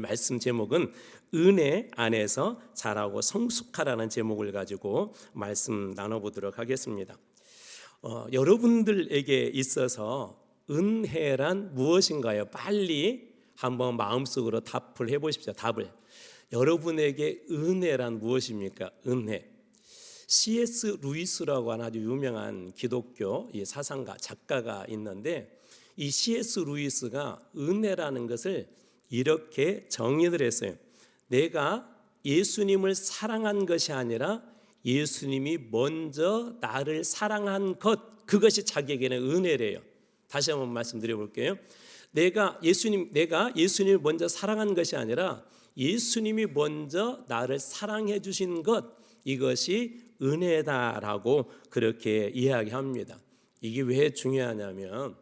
말씀 제목은 은혜 안에서 자라고 성숙하라는 제목을 가지고 말씀 나눠보도록 하겠습니다. 여러분들에게 있어서 은혜란 무엇인가요? 빨리 한번 마음속으로 답을 해보십시오. 답을. 여러분에게 은혜란 무엇입니까? 은혜. C.S. 루이스라고 하는 아주 유명한 기독교 사상가, 작가가 있는데 이 C.S. 루이스가 은혜라는 것을 이렇게 정의를 했어요. 내가 예수님을 사랑한 것이 아니라 예수님이 먼저 나를 사랑한 것, 그것이 자기에게는 은혜래요. 다시 한번 말씀드려 볼게요. 내가 예수님을 먼저 사랑한 것이 아니라 예수님이 먼저 나를 사랑해 주신 것, 이것이 은혜다라고 그렇게 이야기합니다. 이게 왜 중요하냐면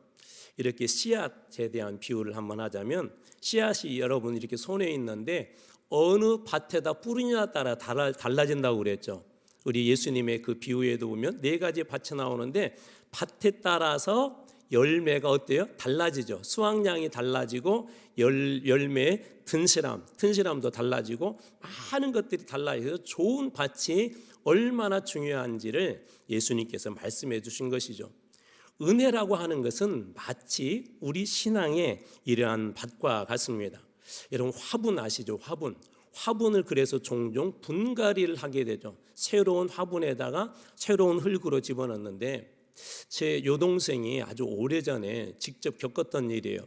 이렇게 씨앗에 대한 비유를 한번 하자면 씨앗이 여러분 이렇게 손에 있는데 어느 밭에다 뿌리냐에 따라 달라진다고 그랬죠. 우리 예수님의 그 비유에도 보면 네 가지 밭이 나오는데 밭에 따라서 열매가 어때요? 달라지죠. 수확량이 달라지고 열매 튼실함도 달라지고 많은 것들이 달라져서 좋은 밭이 얼마나 중요한지를 예수님께서 말씀해 주신 것이죠. 은혜라고 하는 것은 마치 우리 신앙의 이러한 밭과 같습니다. 여러분 화분 아시죠? 화분을 그래서 종종 분갈이를 하게 되죠. 새로운 화분에다가 새로운 흙으로 집어넣는데 제 여동생이 아주 오래전에 직접 겪었던 일이에요.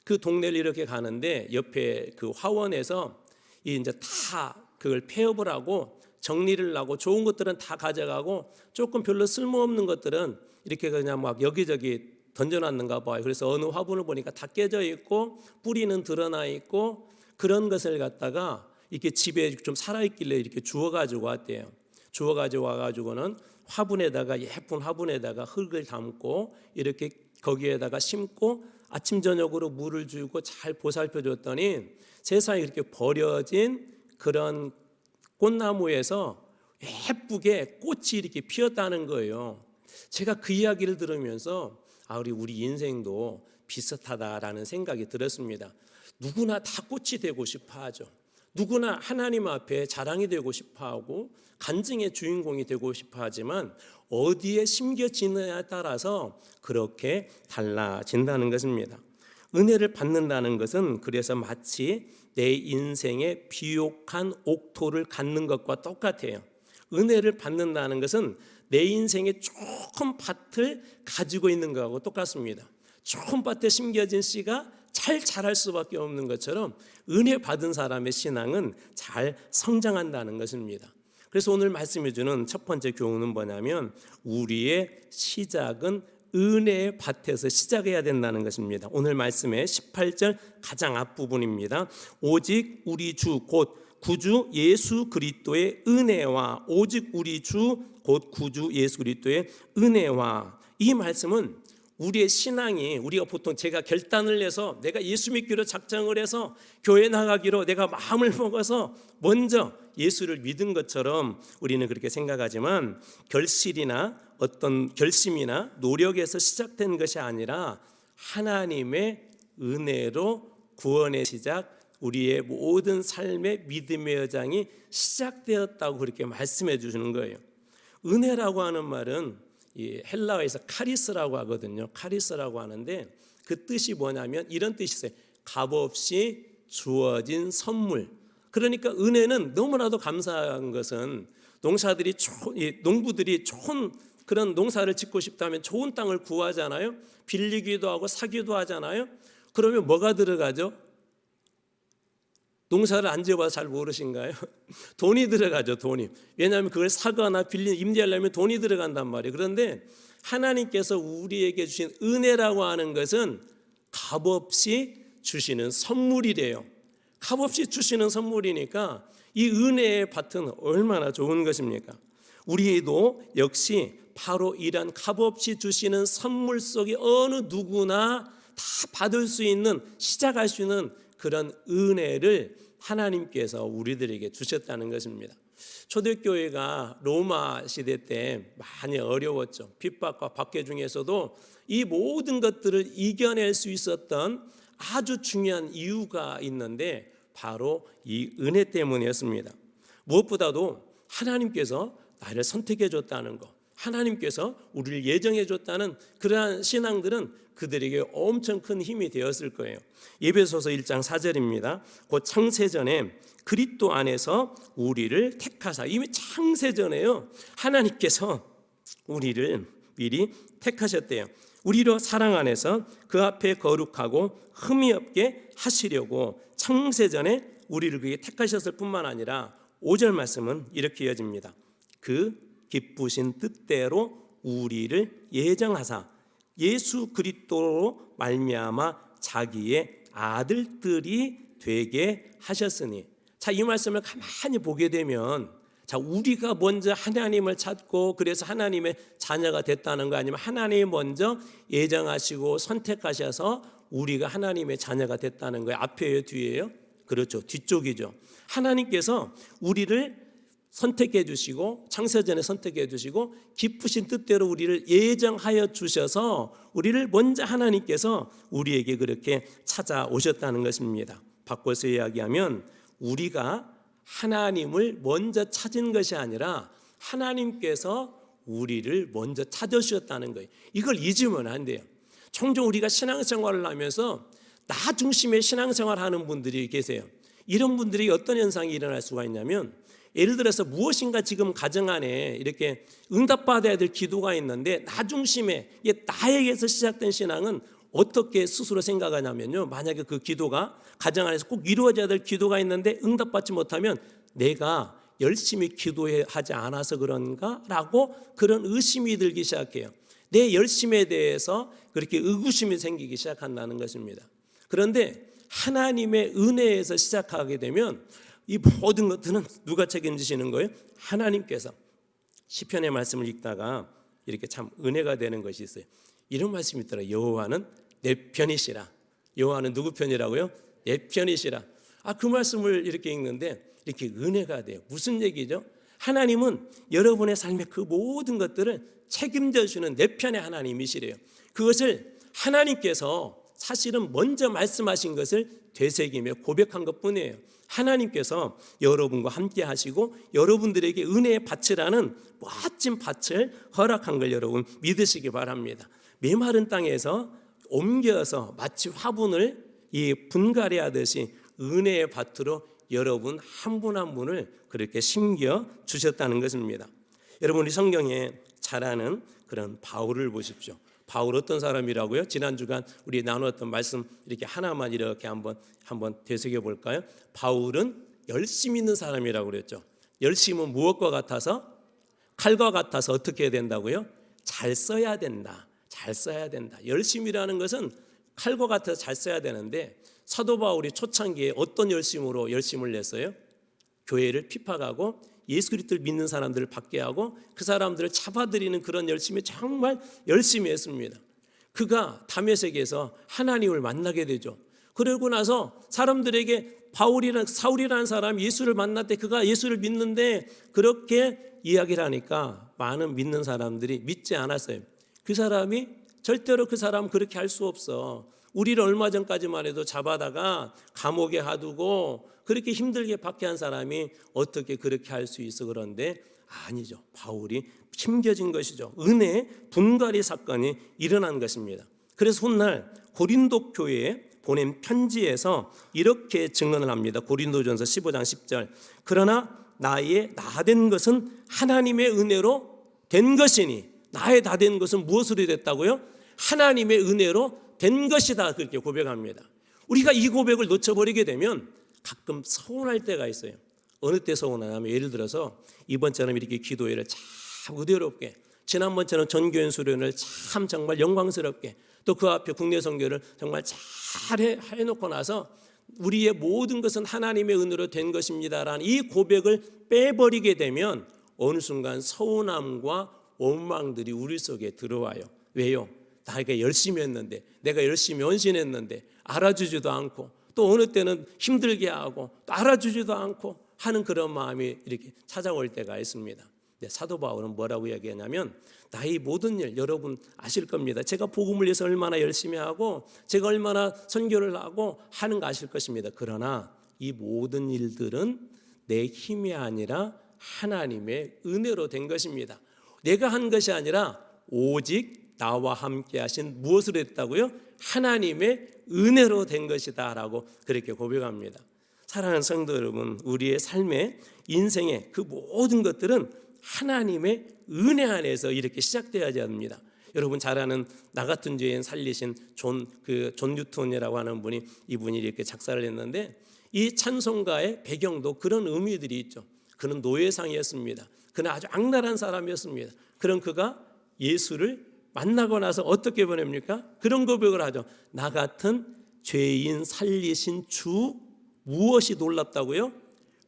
그 동네를 이렇게 가는데 옆에 그 화원에서 이제 다 그걸 폐업을 하고 정리를 하고 좋은 것들은 다 가져가고 조금 별로 쓸모없는 것들은 이렇게 그냥 막 여기저기 던져놨는가 봐요. 그래서 어느 화분을 보니까 다 깨져 있고 뿌리는 드러나 있고 그런 것을 갖다가 이렇게 집에 좀 살아있길래 이렇게 주워가지고 왔대요. 주워가지고 와가지고는 예쁜 화분에다가 흙을 담고 이렇게 거기에다가 심고 아침 저녁으로 물을 주고 잘 보살펴줬더니 세상에 이렇게 버려진 그런 꽃나무에서 예쁘게 꽃이 이렇게 피었다는 거예요. 제가 그 이야기를 들으면서 우리 인생도 비슷하다라는 생각이 들었습니다. 누구나 다 꽃이 되고 싶어 하죠. 누구나 하나님 앞에 자랑이 되고 싶어 하고 간증의 주인공이 되고 싶어 하지만 어디에 심겨지느냐에 따라서 그렇게 달라진다는 것입니다. 은혜를 받는다는 것은 그래서 마치 내 인생의 비옥한 옥토를 갖는 것과 똑같아요. 은혜를 받는다는 것은 내 인생의 좋은 밭을 가지고 있는 것하고 똑같습니다. 좋은 밭에 심겨진 씨가 잘 자랄 수밖에 없는 것처럼 은혜 받은 사람의 신앙은 잘 성장한다는 것입니다. 그래서 오늘 말씀해 주는 첫 번째 교훈은 뭐냐면 우리의 시작은 은혜의 밭에서 시작해야 된다는 것입니다. 오늘 말씀의 18절 가장 앞부분입니다. 오직 우리 주 곧 구주 예수 그리스도의 은혜와 오직 우리 주 곧 구주 예수 그리스도의 은혜와, 이 말씀은 우리의 신앙이, 우리가 보통 제가 결단을 내서 내가 예수 믿기로 작정을 해서 교회 나가기로 내가 마음을 먹어서 먼저 예수를 믿은 것처럼 우리는 그렇게 생각하지만 결실이나 어떤 결심이나 노력에서 시작된 것이 아니라 하나님의 은혜로 구원의 시작, 우리의 모든 삶의 믿음의 여정이 시작되었다고 그렇게 말씀해 주시는 거예요. 은혜라고 하는 말은 헬라어에서 카리스라고 하거든요. 카리스라고 하는데 그 뜻이 뭐냐면 이런 뜻이 있어요. 값없이 주어진 선물. 그러니까 은혜는 너무나도 감사한 것은 농부들이 좋은 그런 농사를 짓고 싶다면 좋은 땅을 구하잖아요. 빌리기도 하고 사기도 하잖아요. 그러면 뭐가 들어가죠? 농사를 안 지어봐서 잘 모르신가요? 돈이 들어가죠, 돈이. 왜냐하면 그걸 사거나 임대하려면 돈이 들어간단 말이에요. 그런데 하나님께서 우리에게 주신 은혜라고 하는 것은 값없이 주시는 선물이래요. 값없이 주시는 선물이니까 이 은혜의 밭은 얼마나 좋은 것입니까? 우리도 역시 바로 이런 값없이 주시는 선물 속에 어느 누구나 다 받을 수 있는, 시작할 수 있는 그런 은혜를 하나님께서 우리들에게 주셨다는 것입니다. 초대교회가 로마 시대 때 많이 어려웠죠. 핍박과 박해 중에서도 이 모든 것들을 이겨낼 수 있었던 아주 중요한 이유가 있는데 바로 이 은혜 때문이었습니다. 무엇보다도 하나님께서 나를 선택해 줬다는 것, 하나님께서 우리를 예정해 줬다는 그러한 신앙들은 그들에게 엄청 큰 힘이 되었을 거예요. 에베소서 1장 4절입니다. 곧 창세전에 그리스도 안에서 우리를 택하사, 이미 창세전에요 하나님께서 우리를 미리 택하셨대요. 우리로 사랑 안에서 그 앞에 거룩하고 흠이 없게 하시려고 창세전에 우리를 그게 택하셨을 뿐만 아니라 5절 말씀은 이렇게 이어집니다. 그 기쁘신 뜻대로 우리를 예정하사 예수 그리스도로 말미암아 자기의 아들들이 되게 하셨으니. 자, 이 말씀을 가만히 보게 되면, 자, 우리가 먼저 하나님을 찾고 그래서 하나님의 자녀가 됐다는 거, 아니면 하나님이 먼저 예정하시고 선택하셔서 우리가 하나님의 자녀가 됐다는 거예요? 앞이에요, 뒤에요? 그렇죠, 뒤쪽이죠. 하나님께서 우리를 선택해 주시고 창세전에 선택해 주시고 기쁘신 뜻대로 우리를 예정하여 주셔서 우리를 먼저 하나님께서 우리에게 그렇게 찾아오셨다는 것입니다. 바꿔서 이야기하면 우리가 하나님을 먼저 찾은 것이 아니라 하나님께서 우리를 먼저 찾으셨다는 거예요. 이걸 잊으면 안 돼요. 종종 우리가 신앙생활을 하면서 나 중심의 신앙생활을 하는 분들이 계세요. 이런 분들이 어떤 현상이 일어날 수가 있냐면, 예를 들어서 무엇인가 지금 가정 안에 이렇게 응답받아야 될 기도가 있는데 나 중심의 나에게서 시작된 신앙은 어떻게 스스로 생각하냐면요, 만약에 그 기도가 가정 안에서 꼭 이루어져야 될 기도가 있는데 응답받지 못하면 내가 열심히 기도하지 않아서 그런가? 라고 그런 의심이 들기 시작해요. 내 열심에 대해서 그렇게 의구심이 생기기 시작한다는 것입니다. 그런데 하나님의 은혜에서 시작하게 되면 이 모든 것들은 누가 책임지시는 거예요? 하나님께서. 시편의 말씀을 읽다가 이렇게 참 은혜가 되는 것이 있어요. 이런 말씀이 있더라. 여호와는 내 편이시라. 여호와는 누구 편이라고요? 내 편이시라. 그 말씀을 이렇게 읽는데 이렇게 은혜가 돼요. 무슨 얘기죠? 하나님은 여러분의 삶의 그 모든 것들을 책임져 주는 내 편의 하나님이시래요. 그것을 하나님께서 사실은 먼저 말씀하신 것을 되새기며 고백한 것뿐이에요. 하나님께서 여러분과 함께 하시고 여러분들에게 은혜의 밭이라는 멋진 밭을 허락한 걸 여러분 믿으시기 바랍니다. 메마른 땅에서 옮겨서 마치 화분을 분갈이하듯이 은혜의 밭으로 여러분 한 분 한 분을 그렇게 심겨 주셨다는 것입니다. 여러분, 우리 성경에 잘 아는 그런 바울을 보십시오. 바울 어떤 사람이라고요? 지난 주간 우리 나누었던 말씀 이렇게 하나만 이렇게 한번 되새겨 볼까요? 바울은 열심 있는 사람이라고 그랬죠. 열심은 무엇과 같아서? 칼과 같아서 어떻게 해야 된다고요? 잘 써야 된다. 잘 써야 된다. 열심이라는 것은 칼과 같아서 잘 써야 되는데, 사도 바울이 초창기에 어떤 열심으로 열심을 냈어요? 교회를 핍박하고 예수 그리스도를 믿는 사람들을 받게 하고 그 사람들을 잡아들이는 그런 열심이 정말 열심히 했습니다. 그가 다메섹에서 하나님을 만나게 되죠. 그러고 나서 사람들에게 사울이라는 사람이 예수를 만날 때 그가 예수를 믿는데 그렇게 이야기를 하니까 많은 믿는 사람들이 믿지 않았어요. 그 사람이 절대로 그 사람 그렇게 할 수 없어. 우리를 얼마 전까지만 해도 잡아다가 감옥에 가두고 그렇게 힘들게 박해한 사람이 어떻게 그렇게 할 수 있어? 그런데 아니죠. 바울이 힘겨진 것이죠. 은혜의 분갈이 사건이 일어난 것입니다. 그래서 훗날 고린도 교회에 보낸 편지에서 이렇게 증언을 합니다. 고린도전서 15장 10절. 그러나 나의 나 된 것은 하나님의 은혜로 된 것이니. 나의 다 된 것은 무엇으로 됐다고요? 하나님의 은혜로 된 것이다. 그렇게 고백합니다. 우리가 이 고백을 놓쳐버리게 되면 가끔 서운할 때가 있어요. 어느 때 서운하냐면, 예를 들어서 이번처럼 이렇게 기도회를 참 의대롭게, 지난번처럼 전교연 수련을 참 정말 영광스럽게, 또 그 앞에 국내 선교를 정말 잘 해놓고 나서 우리의 모든 것은 하나님의 은혜로 된 것입니다라는 이 고백을 빼버리게 되면 어느 순간 서운함과 원망들이 우리 속에 들어와요. 왜요? 내가 열심히 했는데, 내가 열심히 헌신했는데 알아주지도 않고, 또 어느 때는 힘들게 하고 또 알아주지도 않고 하는 그런 마음이 이렇게 찾아올 때가 있습니다. 사도 바울은 뭐라고 이야기하냐면, 나의 모든 일 여러분 아실 겁니다. 제가 복음을 위해서 얼마나 열심히 하고 제가 얼마나 선교를 하고 하는 거 아실 것입니다. 그러나 이 모든 일들은 내 힘이 아니라 하나님의 은혜로 된 것입니다. 내가 한 것이 아니라 오직 나와 함께 하신 무엇으로 했다고요? 하나님의 은혜로 된 것이다 라고 그렇게 고백합니다. 사랑하는 성도 여러분, 우리의 삶의 인생의 그 모든 것들은 하나님의 은혜 안에서 이렇게 시작되어야 합니다. 여러분 잘 아는 나 같은 죄인 살리신 존 뉴턴이라고 하는 분이, 이분이 이렇게 작사를 했는데, 이 찬송가의 배경도 그런 의미들이 있죠. 그는 노예상이었습니다. 그는 아주 악랄한 사람이었습니다. 그런 그가 예수를 만나고 나서 어떻게 보냅니까? 그런 고백을 하죠. 나 같은 죄인 살리신 주 무엇이 놀랍다고요?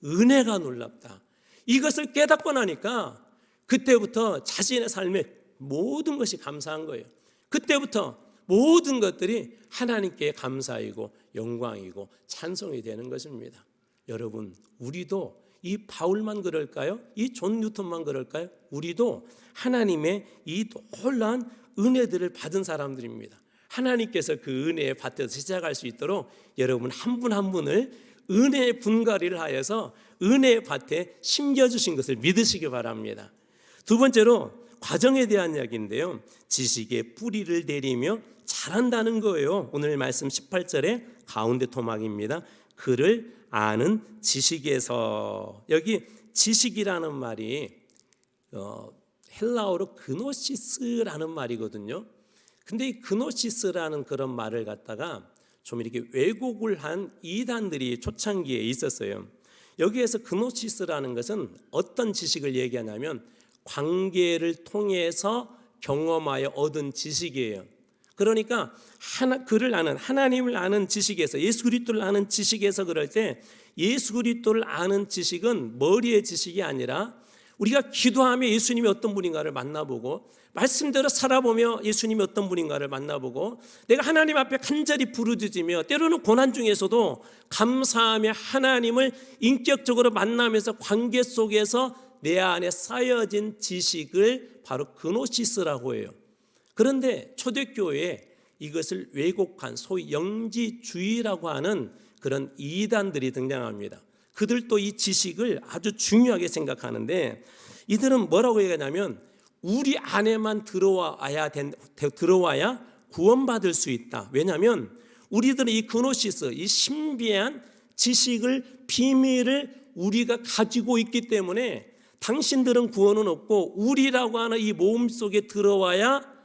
은혜가 놀랍다. 이것을 깨닫고 나니까 그때부터 자신의 삶에 모든 것이 감사한 거예요. 그때부터 모든 것들이 하나님께 감사이고 영광이고 찬송이 되는 것입니다. 여러분, 우리도 이 바울만 그럴까요? 이 존 뉴턴만 그럴까요? 우리도 하나님의 이 놀라운 은혜들을 받은 사람들입니다. 하나님께서 그 은혜의 밭에서 시작할 수 있도록 여러분 한 분 한 분을 은혜의 분갈이를 하여서 은혜의 밭에 심겨주신 것을 믿으시기 바랍니다. 두 번째로 과정에 대한 이야기인데요. 지식의 뿌리를 내리며 자란다는 거예요. 오늘 말씀 18절의 가운데 토막입니다. 그를 아는 지식에서, 여기 지식이라는 말이 헬라어로 그노시스라는 말이거든요. 근데 이 그노시스라는 그런 말을 갖다가 좀 이렇게 왜곡을 한 이단들이 초창기에 있었어요. 여기에서 그노시스라는 것은 어떤 지식을 얘기하냐면 관계를 통해서 경험하여 얻은 지식이에요. 그러니까 그를 아는, 하나님을 아는 지식에서, 예수 그리스도를 아는 지식에서, 그럴 때 예수 그리스도를 아는 지식은 머리의 지식이 아니라 우리가 기도하며 예수님이 어떤 분인가를 만나보고, 말씀대로 살아보며 예수님이 어떤 분인가를 만나보고, 내가 하나님 앞에 간절히 부르짖으며 때로는 고난 중에서도 감사하며 하나님을 인격적으로 만나면서 관계 속에서 내 안에 쌓여진 지식을 바로 그노시스라고 해요. 그런데 초대교회에 이것을 왜곡한 소위 영지주의라고 하는 그런 이단들이 등장합니다. 그들도 이 지식을 아주 중요하게 생각하는데, 이들은 뭐라고 얘기하냐면 우리 안에만 들어와야 구원받을 수 있다. 왜냐하면 우리들은 이 그노시스, 이 신비한 지식을, 비밀을 우리가 가지고 있기 때문에 당신들은 구원은 없고 우리라고 하는 이 몸 속에 들어와야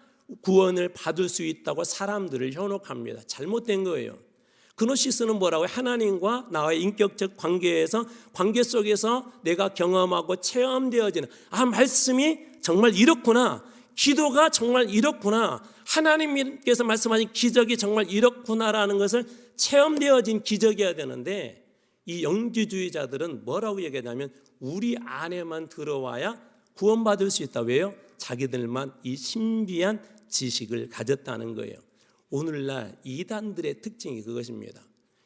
구원을 받을 수 있다고 사람들을 현혹합니다. 잘못된 거예요. 그노시스는 뭐라고요? 하나님과 나와의 인격적 관계 속에서 내가 경험하고 체험되어지는, 말씀이 정말 이렇구나, 기도가 정말 이렇구나, 하나님께서 말씀하신 기적이 정말 이렇구나라는 것을 체험되어진 기적이어야 되는데, 이 영지주의자들은 뭐라고 얘기하냐면 우리 안에만 들어와야 구원받을 수 있다. 왜요? 자기들만 이 신비한 지식을 가졌다는 거예요. 오늘날 이단들의 특징이 그것입니다.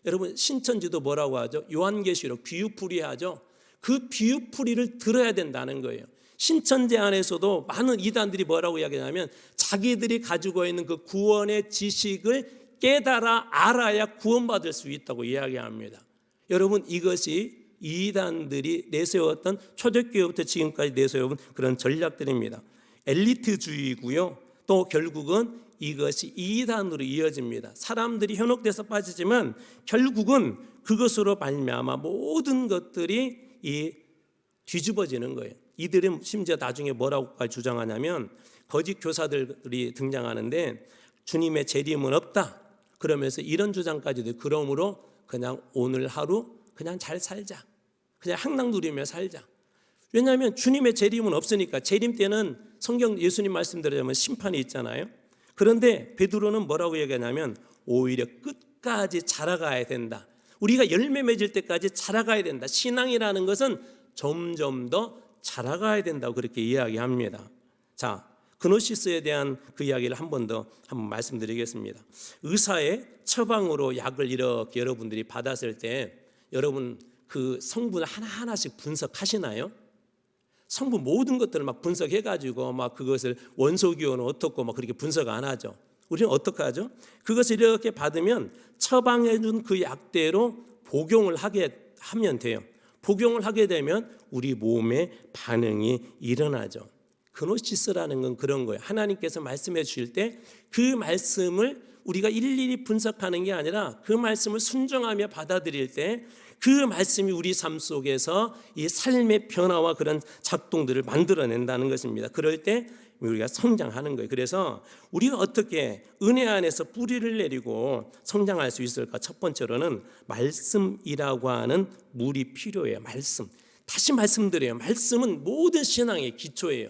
여러분, 신천지도 뭐라고 하죠? 요한계시록 비유풀이 하죠. 그 비유풀이를 들어야 된다는 거예요. 신천지 안에서도 많은 이단들이 뭐라고 이야기하냐면 자기들이 가지고 있는 그 구원의 지식을 깨달아 알아야 구원받을 수 있다고 이야기합니다. 여러분, 이것이 이단들이 내세웠던, 초대교회부터 지금까지 내세워온 그런 전략들입니다. 엘리트주의고요. 또 결국은 이것이 이단으로 이어집니다. 사람들이 현혹돼서 빠지지만 결국은 그것으로 말미암아 모든 것들이 뒤집어지는 거예요. 이들은 심지어 나중에 뭐라고 주장하냐면, 거짓 교사들이 등장하는데 주님의 재림은 없다 그러면서 이런 주장까지도, 그러므로 그냥 오늘 하루 그냥 잘 살자, 그냥 항상 누리며 살자. 왜냐하면 주님의 재림은 없으니까. 재림 때는 성경 예수님 말씀대로 하면 심판이 있잖아요. 그런데 베드로는 뭐라고 얘기하냐면 오히려 끝까지 자라가야 된다. 우리가 열매 맺을 때까지 자라가야 된다. 신앙이라는 것은 점점 더 자라가야 된다고 그렇게 이야기합니다. 자, 그노시스에 대한 그 이야기를 한번 말씀드리겠습니다. 의사의 처방으로 약을 이렇게 여러분들이 받았을 때 여러분 그 성분을 하나하나씩 분석하시나요? 성분 모든 것들을 막 분석해가지고 막 그것을 원소기호는 어떻고 막 그렇게 분석 안 하죠. 우리는 어떻게 하죠? 그것을 이렇게 받으면 처방해준 그 약대로 복용을 하면 돼요. 복용을 하게 되면 우리 몸에 반응이 일어나죠. 그노시스라는 건 그런 거예요. 하나님께서 말씀해 주실 때 그 말씀을 우리가 일일이 분석하는 게 아니라 그 말씀을 순종하며 받아들일 때 그 말씀이 우리 삶 속에서 이 삶의 변화와 그런 작동들을 만들어낸다는 것입니다. 그럴 때 우리가 성장하는 거예요. 그래서 우리가 어떻게 은혜 안에서 뿌리를 내리고 성장할 수 있을까? 첫 번째로는 말씀이라고 하는 물이 필요해요. 말씀. 다시 말씀드려요. 말씀은 모든 신앙의 기초예요.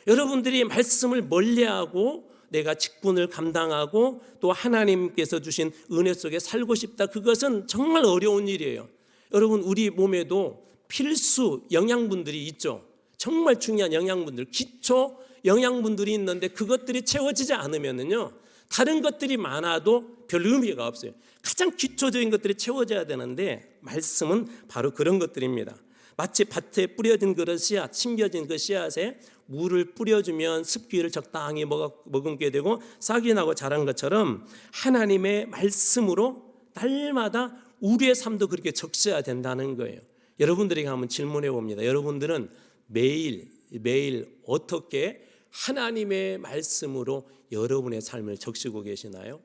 여러분들이 말씀을 멀리하고 내가 직분을 감당하고 또 하나님께서 주신 은혜 속에 살고 싶다. 그것은 정말 어려운 일이에요. 여러분, 우리 몸에도 필수 영양분들이 있죠. 정말 중요한 영양분들, 기초 영양분들이 있는데 그것들이 채워지지 않으면요, 다른 것들이 많아도 별 의미가 없어요. 가장 기초적인 것들이 채워져야 되는데 말씀은 바로 그런 것들입니다. 마치 밭에 뿌려진 그런 씨앗, 심겨진 그 씨앗에 물을 뿌려주면 습기를 적당히 머금게 되고 싹이 나고 자란 것처럼 하나님의 말씀으로 날마다 우리의 삶도 그렇게 적셔야 된다는 거예요. 여러분들에게 한번 질문해 봅니다. 여러분들은 매일 어떻게 하나님의 말씀으로 여러분의 삶을 적시고 계시나요?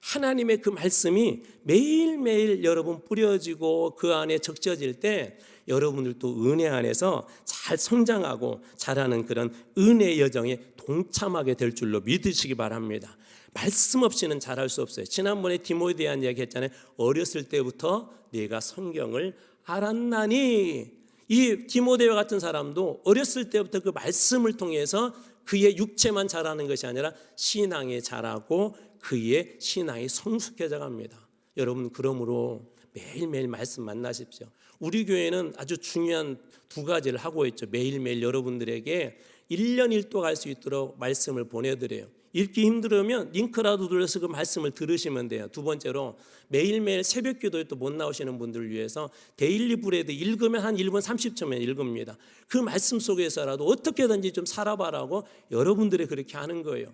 하나님의 그 말씀이 매일매일 여러분 뿌려지고 그 안에 적셔질 때 여러분들도 은혜 안에서 잘 성장하고 자라는 그런 은혜 여정에 동참하게 될 줄로 믿으시기 바랍니다. 말씀 없이는 잘할 수 없어요. 지난번에 디모데에 대한 이야기 했잖아요. 어렸을 때부터 네가 성경을 알았나니. 이 디모데와 같은 사람도 어렸을 때부터 그 말씀을 통해서 그의 육체만 자라는 것이 아니라 신앙에 자라고 그의 신앙이 성숙해져 갑니다. 여러분, 그러므로 매일매일 말씀 만나십시오. 우리 교회는 아주 중요한 두 가지를 하고 있죠. 매일매일 여러분들에게 1년 1도 갈 수 있도록 말씀을 보내드려요. 읽기 힘들으면 링크라도 눌러서 그 말씀을 들으시면 돼요. 두 번째로 매일매일 새벽 기도에 또 못 나오시는 분들을 위해서 데일리 브레드 읽으면 한 1분 30초면 읽습니다. 그 말씀 속에서라도 어떻게든지 좀 살아봐라고 여러분들이 그렇게 하는 거예요.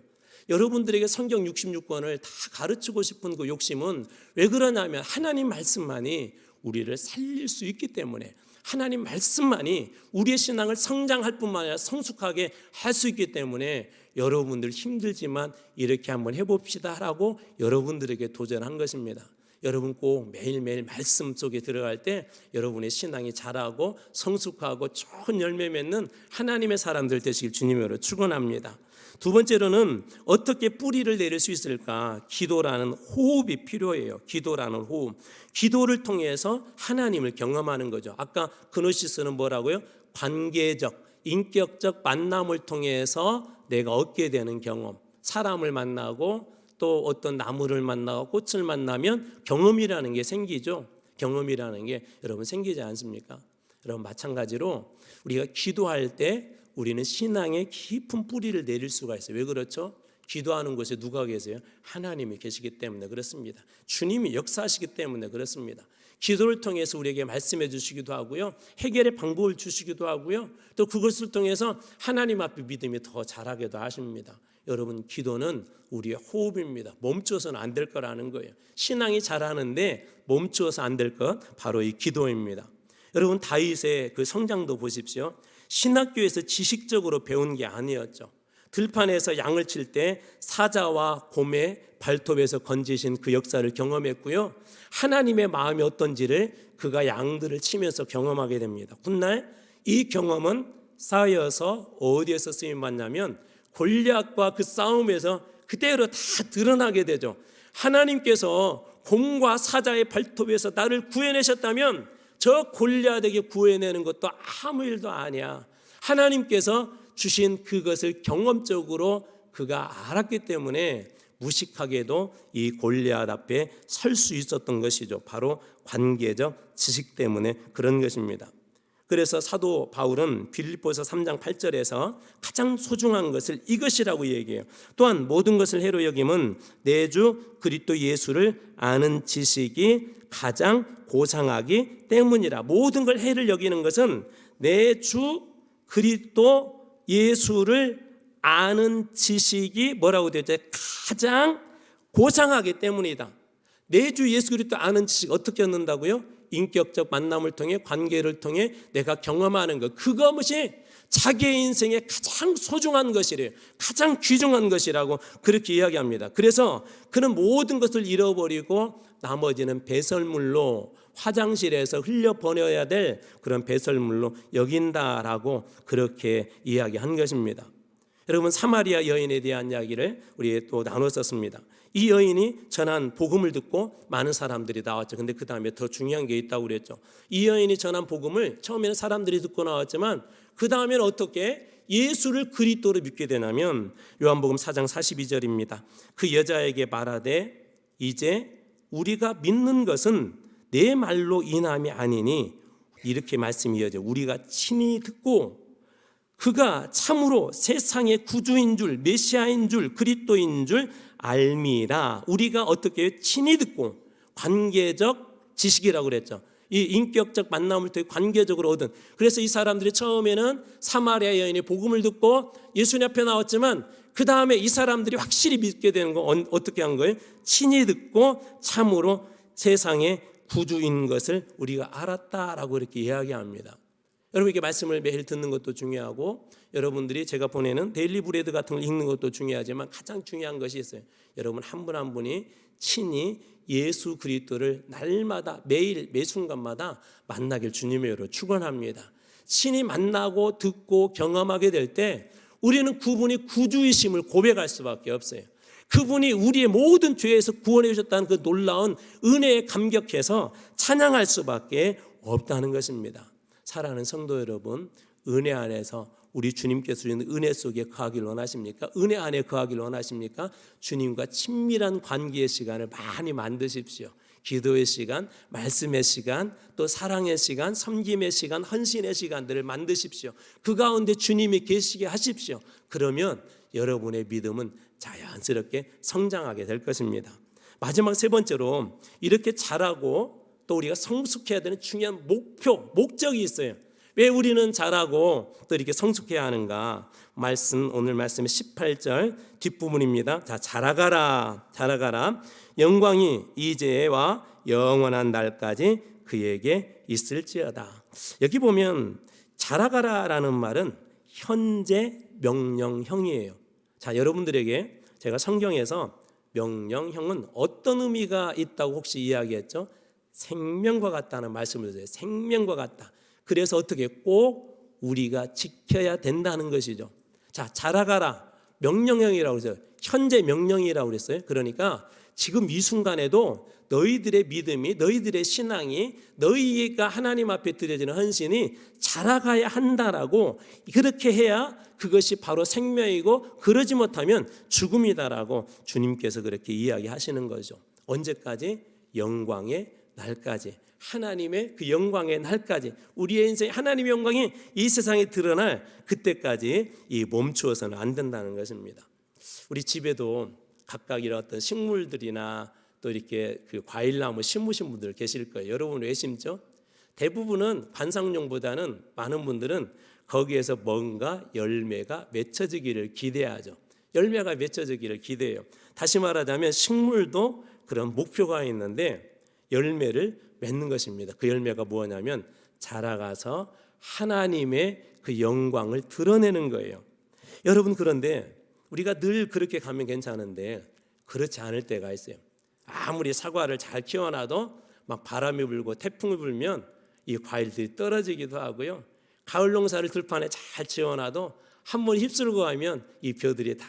여러분들에게 성경 66권을 다 가르치고 싶은 그 욕심은 왜 그러냐면 하나님 말씀만이 우리를 살릴 수 있기 때문에, 하나님 말씀만이 우리의 신앙을 성장할 뿐만 아니라 성숙하게 할 수 있기 때문에 여러분들 힘들지만 이렇게 한번 해봅시다라고 여러분들에게 도전한 것입니다. 여러분 꼭 매일매일 말씀 속에 들어갈 때 여러분의 신앙이 자라고 성숙하고 좋은 열매 맺는 하나님의 사람들 되시길 주님으로 축원합니다. 두 번째로는 어떻게 뿌리를 내릴 수 있을까? 기도라는 호흡이 필요해요. 기도라는 호흡. 기도를 통해서 하나님을 경험하는 거죠. 아까 그노시스는 뭐라고요? 관계적, 인격적 만남을 통해서 내가 얻게 되는 경험. 사람을 만나고 또 어떤 나무를 만나고 꽃을 만나면 경험이라는 게 생기죠. 경험이라는 게 여러분 생기지 않습니까? 여러분 마찬가지로 우리가 기도할 때 우리는 신앙의 깊은 뿌리를 내릴 수가 있어요. 왜 그렇죠? 기도하는 곳에 누가 계세요? 하나님이 계시기 때문에 그렇습니다. 주님이 역사하시기 때문에 그렇습니다. 기도를 통해서 우리에게 말씀해 주시기도 하고요, 해결의 방법을 주시기도 하고요, 또 그것을 통해서 하나님 앞에 믿음이 더 자라게도 하십니다. 여러분, 기도는 우리의 호흡입니다. 멈춰서는 안 될 거라는 거예요. 신앙이 자라는데 멈춰서 안 될 것, 바로 이 기도입니다. 여러분, 다윗의 그 성장도 보십시오. 신학교에서 지식적으로 배운 게 아니었죠. 들판에서 양을 칠 때 사자와 곰의 발톱에서 건지신 그 역사를 경험했고요, 하나님의 마음이 어떤지를 그가 양들을 치면서 경험하게 됩니다. 훗날 이 경험은 쌓여서 어디에서 쓰임받냐면 골리앗과 그 싸움에서 그대로 다 드러나게 되죠. 하나님께서 곰과 사자의 발톱에서 나를 구해내셨다면 저 골리앗에게 구해내는 것도 아무 일도 아니야. 하나님께서 주신 그것을 경험적으로 그가 알았기 때문에 무식하게도 이 골리앗 앞에 설 수 있었던 것이죠. 바로 관계적 지식 때문에 그런 것입니다. 그래서 사도 바울은 빌립보서 3장 8절에서 가장 소중한 것을 이것이라고 얘기해요. 또한 모든 것을 해로 여김은 내 주 그리스도 예수를 아는 지식이 가장 고상하기 때문이라. 모든 걸 해를 여기는 것은 내 주 그리스도 예수를 아는 지식이 뭐라고 되죠? 가장 고상하기 때문이다. 내 주 예수 그리스도 아는 지식 어떻게 얻는다고요? 인격적 만남을 통해 관계를 통해 내가 경험하는 것, 그것이 자기의 인생에 가장 소중한 것이래요. 가장 귀중한 것이라고 그렇게 이야기합니다. 그래서 그는 모든 것을 잃어버리고 나머지는 배설물로, 화장실에서 흘려보내야 될 그런 배설물로 여긴다라고 그렇게 이야기한 것입니다. 여러분, 사마리아 여인에 대한 이야기를 우리 또 나눴었습니다. 이 여인이 전한 복음을 듣고 많은 사람들이 나왔죠. 근데 그 다음에 더 중요한 게 있다고 그랬죠. 이 여인이 전한 복음을 처음에는 사람들이 듣고 나왔지만 그 다음에는 어떻게 예수를 그리스도로 믿게 되냐면 요한복음 4장 42절입니다. 그 여자에게 말하되 이제 우리가 믿는 것은 내 말로 인함이 아니니, 이렇게 말씀이 이어져 우리가 친히 듣고 그가 참으로 세상의 구주인 줄, 메시아인 줄, 그리스도인 줄 알미라. 우리가 어떻게 친히 듣고, 관계적 지식이라고 그랬죠. 이 인격적 만남을 통해 관계적으로 얻은. 그래서 이 사람들이 처음에는 사마리아 여인의 복음을 듣고 예수님 앞에 나왔지만 그 다음에 이 사람들이 확실히 믿게 되는 거 어떻게 한 거예요? 친히 듣고 참으로 세상의 구주인 것을 우리가 알았다라고 이렇게 이야기합니다. 여러분에게 말씀을 매일 듣는 것도 중요하고, 여러분들이 제가 보내는 데일리 브레드 같은 걸 읽는 것도 중요하지만 가장 중요한 것이 있어요. 여러분 한 분 한 분이 친히 예수 그리스도를 날마다 매일 매 순간마다 만나길 주님의 이름으로 축원합니다. 친히 만나고 듣고 경험하게 될 때 우리는 그분이 구주이심을 고백할 수밖에 없어요. 그분이 우리의 모든 죄에서 구원해 주셨다는 그 놀라운 은혜에 감격해서 찬양할 수밖에 없다는 것입니다. 사랑하는 성도 여러분, 은혜 안에서 우리 주님께서 주는 은혜 속에 거하길 원하십니까? 은혜 안에 거하길 원하십니까? 주님과 친밀한 관계의 시간을 많이 만드십시오. 기도의 시간, 말씀의 시간, 또 사랑의 시간, 섬김의 시간, 헌신의 시간들을 만드십시오. 그 가운데 주님이 계시게 하십시오. 그러면 여러분의 믿음은 자연스럽게 성장하게 될 것입니다. 마지막 세 번째로, 이렇게 자라고 또 우리가 성숙해야 되는 중요한 목적이 있어요. 왜 우리는 자라고 또 이렇게 성숙해야 하는가? 오늘 말씀의 18절 뒷부분입니다. 자, 자라가라. 영광이 이제와 영원한 날까지 그에게 있을지어다. 여기 보면 자라가라라는 말은 현재 명령형이에요. 자, 여러분들에게 제가 성경에서 명령형은 어떤 의미가 있다고 혹시 이야기했죠? 생명과 같다는 말씀을 드려요. 생명과 같다. 그래서 어떻게 꼭 우리가 지켜야 된다는 것이죠. 자, 자라가라. 명령형이라고 했어요. 현재 명령이라고 그랬어요. 그러니까 지금 이 순간에도 너희들의 믿음이, 너희들의 신앙이, 너희가 하나님 앞에 드려지는 헌신이 자라가야 한다라고, 그렇게 해야 그것이 바로 생명이고 그러지 못하면 죽음이다라고 주님께서 그렇게 이야기하시는 거죠. 언제까지? 영광의 날까지. 하나님의 그 영광의 날까지, 우리의 인생 하나님의 영광이 이 세상에 드러날 그때까지 이 멈추어서는 안 된다는 것입니다. 우리 집에도 각각 이런 어떤 식물들이나 또 이렇게 그 과일나무 심으신 분들 계실 거예요. 여러분 왜 심죠? 대부분은 관상용보다는 많은 분들은 거기에서 뭔가 열매가 맺혀지기를 기대하죠. 열매가 맺혀지기를 기대해요. 다시 말하자면 식물도 그런 목표가 있는데 열매를 맺는 것입니다. 그 열매가 뭐냐면 자라가서 하나님의 그 영광을 드러내는 거예요. 여러분, 그런데 우리가 늘 그렇게 가면 괜찮은데 그렇지 않을 때가 있어요. 아무리 사과를 잘 키워놔도 막 바람이 불고 태풍이 불면 이 과일들이 떨어지기도 하고요. 가을 농사를 들판에 잘 지어놔도 한번 휩쓸고 가면 이 벼들이 다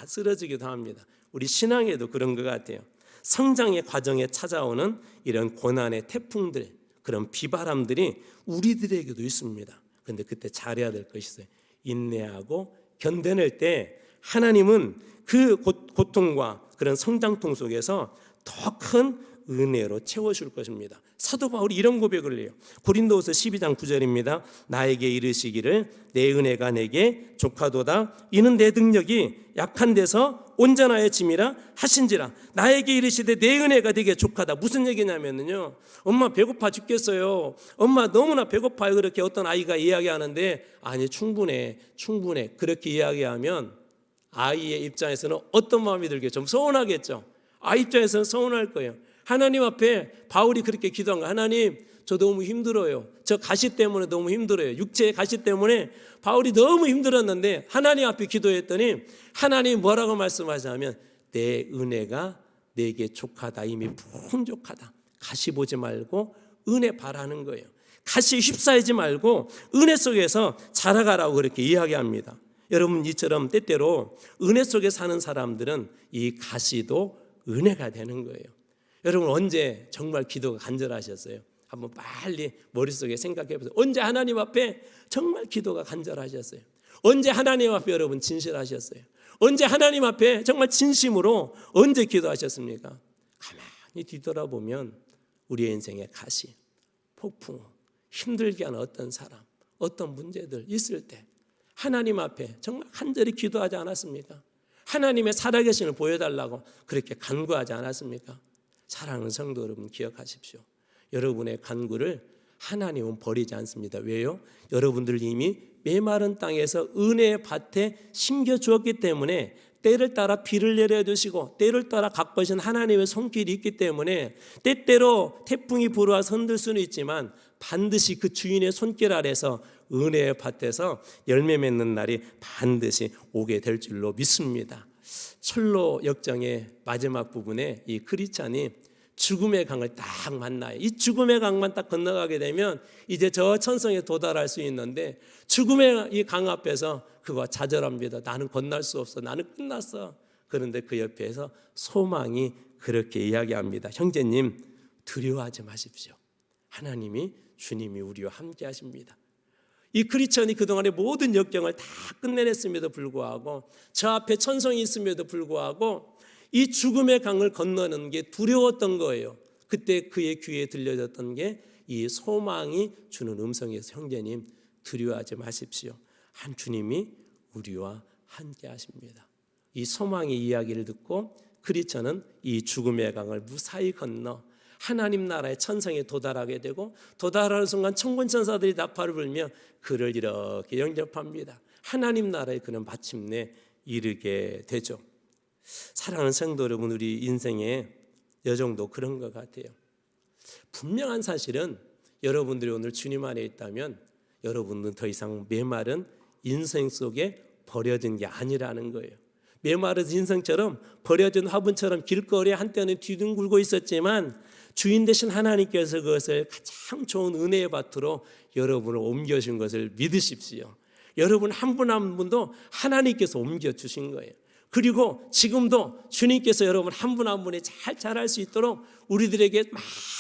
쓰러지기도 합니다. 우리 신앙에도 그런 것 같아요. 성장의 과정에 찾아오는 이런 고난의 태풍들, 그런 비바람들이 우리들에게도 있습니다. 그런데 그때 잘해야 될 것이 있어요. 인내하고 견뎌낼 때 하나님은 그 고통과 그런 성장통 속에서 더 큰 은혜로 채워줄 것입니다. 사도 바울이 이런 고백을 해요. 고린도후서 12장 9절입니다. 나에게 이르시기를 내 은혜가 내게 족하도다. 이는 내 능력이 약한 데서 온전하여짐이라 하신지라. 나에게 이르시되 내 은혜가 되게 족하다. 무슨 얘기냐면요, 엄마 배고파 죽겠어요. 엄마 너무나 배고파요. 그렇게 어떤 아이가 이야기하는데 아니 충분해 그렇게 이야기하면 아이의 입장에서는 어떤 마음이 들겠죠? 좀 서운하겠죠. 아이 입장에서는 서운할 거예요. 하나님 앞에 바울이 그렇게 기도한 거예요. 하나님, 저 너무 힘들어요. 저 가시 때문에 너무 힘들어요. 육체의 가시 때문에 바울이 너무 힘들었는데 하나님 앞에 기도했더니 하나님이 뭐라고 말씀하시냐면 내 은혜가 내게 족하다. 이미 풍족하다. 가시 보지 말고 은혜 바라는 거예요. 가시에 휩싸이지 말고 은혜 속에서 자라가라고 그렇게 이야기합니다. 여러분 이처럼 때때로 은혜 속에 사는 사람들은 이 가시도 은혜가 되는 거예요. 여러분 언제 정말 기도가 간절하셨어요? 한번 빨리 머릿속에 생각해 보세요. 언제 하나님 앞에 정말 기도가 간절하셨어요? 언제 하나님 앞에 여러분 진실하셨어요? 언제 하나님 앞에 정말 진심으로 언제 기도하셨습니까? 가만히 뒤돌아보면 우리의 인생의 가시, 폭풍, 힘들게 하는 어떤 사람, 어떤 문제들 있을 때 하나님 앞에 정말 간절히 기도하지 않았습니까? 하나님의 살아계심을 보여달라고 그렇게 간구하지 않았습니까? 사랑하는 성도 여러분 기억하십시오. 여러분의 간구를 하나님은 버리지 않습니다. 왜요? 여러분들 이미 메마른 땅에서 은혜의 밭에 심겨 주었기 때문에 때를 따라 비를 내려주시고 때를 따라 가까우신 하나님의 손길이 있기 때문에 때때로 태풍이 불어와서 흔들 수는 있지만 반드시 그 주인의 손길 아래서 은혜의 밭에서 열매 맺는 날이 반드시 오게 될 줄로 믿습니다. 철로 역정의 마지막 부분에 이 크리스찬이 죽음의 강을 딱 만나요. 이 죽음의 강만 딱 건너가게 되면 이제 저 천성에 도달할 수 있는데 죽음의 이 강 앞에서 그가 좌절합니다. 나는 건널 수 없어. 나는 끝났어. 그런데 그 옆에서 소망이 그렇게 이야기합니다. 형제님 두려워하지 마십시오. 하나님이 주님이 우리와 함께 하십니다. 이 크리스천이 그동안의 모든 역경을 다 끝내냈음에도 불구하고 저 앞에 천성이 있음에도 불구하고 이 죽음의 강을 건너는 게 두려웠던 거예요. 그때 그의 귀에 들려졌던 게 이 소망이 주는 음성이어서 형제님 두려워하지 마십시오. 한 주님이 우리와 함께 하십니다. 이 소망의 이야기를 듣고 크리스천은 이 죽음의 강을 무사히 건너 하나님 나라의 천성에 도달하게 되고 도달하는 순간 천군천사들이 나팔을 불며 그를 이렇게 영접합니다. 하나님 나라에 그는 마침내 이르게 되죠. 사랑하는 성도 여러분, 우리 인생의 여정도 그런 것 같아요. 분명한 사실은 여러분들이 오늘 주님 안에 있다면 여러분은 더 이상 메마른 인생 속에 버려진 게 아니라는 거예요. 메마른 인생처럼 버려진 화분처럼 길거리에 한때는 뒤둥글고 있었지만 주인 되신 하나님께서 그것을 가장 좋은 은혜의 밭으로 여러분을 옮겨주신 것을 믿으십시오. 여러분 한 분 한 분도 하나님께서 옮겨주신 거예요. 그리고 지금도 주님께서 여러분 한 분 한 분이 잘 자랄 수 있도록 우리들에게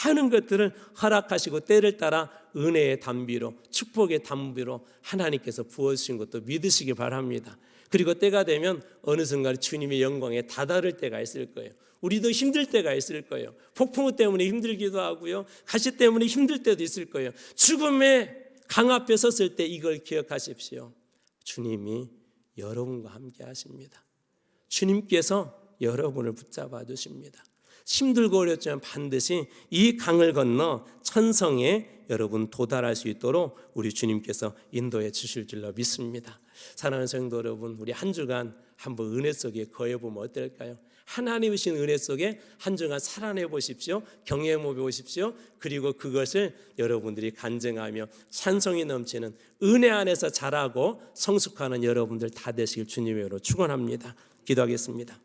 많은 것들을 허락하시고 때를 따라 은혜의 담비로 축복의 담비로 하나님께서 부어주신 것도 믿으시기 바랍니다. 그리고 때가 되면 어느 순간 주님의 영광에 다다를 때가 있을 거예요. 우리도 힘들 때가 있을 거예요. 폭풍우 때문에 힘들기도 하고요. 가시 때문에 힘들 때도 있을 거예요. 죽음의 강 앞에 섰을 때 이걸 기억하십시오. 주님이 여러분과 함께 하십니다. 주님께서 여러분을 붙잡아 주십니다. 힘들고 어렵지만 반드시 이 강을 건너 천성에 여러분 도달할 수 있도록 우리 주님께서 인도해 주실 줄로 믿습니다. 사랑하는 성도 여러분, 우리 한 주간 한번 은혜 속에 거해보면 어떨까요? 하나님이신 은혜 속에 한 주간 살아내 보십시오. 경험해 보십시오. 그리고 그것을 여러분들이 간증하며 찬송이 넘치는 은혜 안에서 자라고 성숙하는 여러분들 다 되시길 주님의 이름으로 축원합니다. 기도하겠습니다.